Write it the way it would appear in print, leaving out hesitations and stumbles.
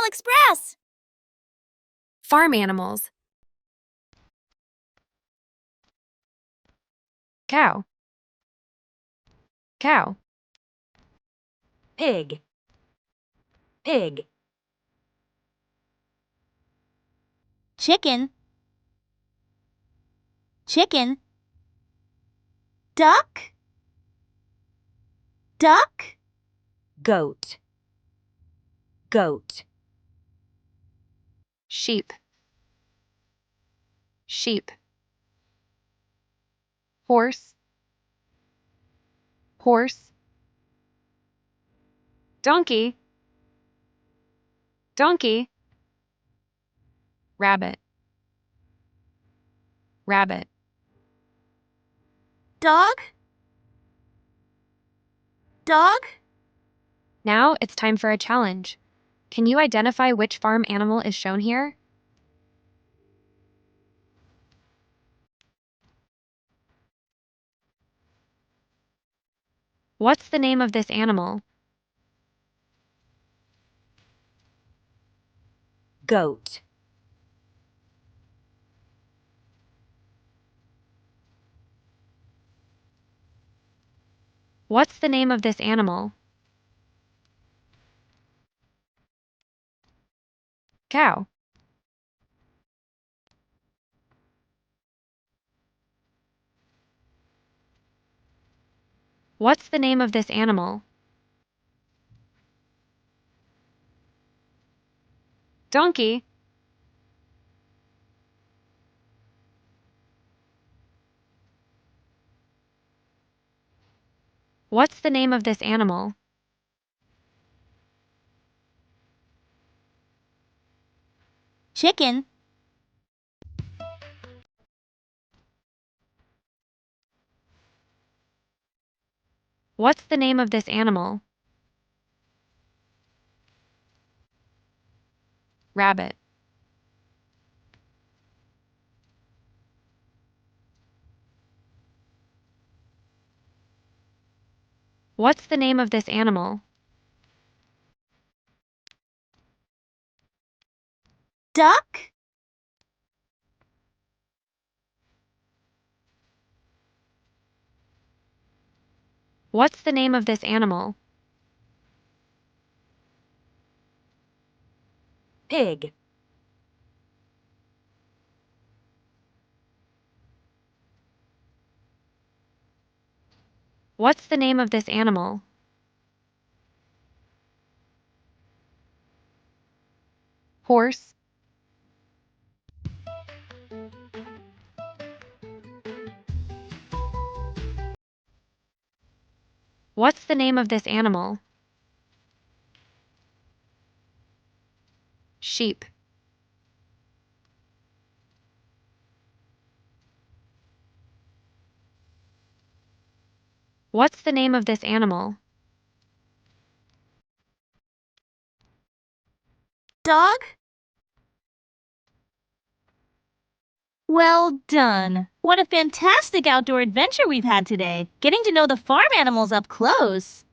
ESL Express! Farm animals. Cow. Cow. Pig. Pig. Chicken. Chicken. Duck. Duck. Goat. Goat. Sheep. Sheep. Horse. Horse. Donkey. Donkey. Rabbit. Rabbit. Dog. Dog. Now it's time for a challenge. Can you identify which farm animal is shown here? What's the name of this animal? Goat. What's the name of this animal? Cow. What's the name of this animal? Donkey. What's the name of this animal? Chicken. What's the name of this animal? Rabbit. What's the name of this animal? Duck. What's the name of this animal? Pig. What's the name of this animal? Horse. What's the name of this animal? Sheep. What's the name of this animal? Dog. Well done. What a fantastic outdoor adventure we've had today, getting to know the farm animals up close.